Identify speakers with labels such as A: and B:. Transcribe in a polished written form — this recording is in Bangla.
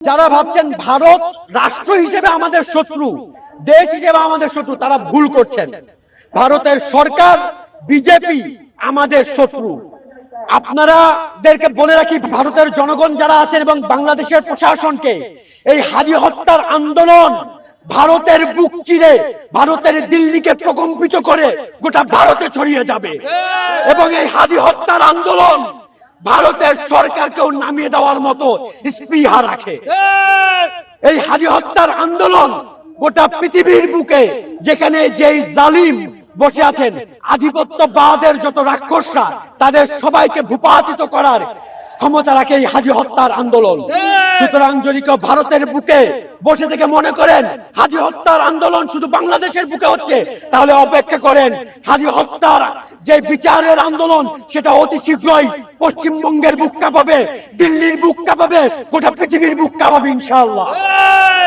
A: যারা ভাবছেন ভারত রাষ্ট্র হিসেবে আমাদের শত্রু, দেশ হিসেবে আমাদের শত্রু, তারা ভুল করছেন। ভারতের সরকার, বিজেপি আমাদের শত্রু। আপনারাদেরকে বলে রাখি, ভারতের জনগণ যারা আছেন এবং বাংলাদেশের প্রশাসনকে, এই হাদি হত্যার আন্দোলন ভারতের বুক চিরে, ভারতের দিল্লিকে প্রকম্পিত করে গোটা ভারতে ছড়িয়ে যাবে। এবং এই হাদি হত্যার আন্দোলন ভারতের সরকারকেও নামিয়ে দেওয়ার মতো স্পৃহা রাখে। এই হাদি হত্যার আন্দোলন গোটা পৃথিবীর বুকে যেখানে যেই জালিম বসে আছেন, আধিপত্যবাদের যত রাক্ষসরা, তাদের সবাইকে ভূপাতিত করার ক্ষমতা রাখে এই হাদি হত্যার আন্দোলন। সুতরাং যদি কেউ ভারতের বুকে বসে থেকে মনে করেন হাদি হত্যার আন্দোলন শুধু বাংলাদেশের বুকে হচ্ছে, তাহলে অপেক্ষা করেন, হাদি হত্যার যে বিচারের আন্দোলন সেটা অতি শীঘ্রই পশ্চিমবঙ্গের বুক কাঁপাবে, দিল্লির বুক কাঁপাবে, গোটা পৃথিবীর বুক কাঁপাবে ইনশাআল্লাহ।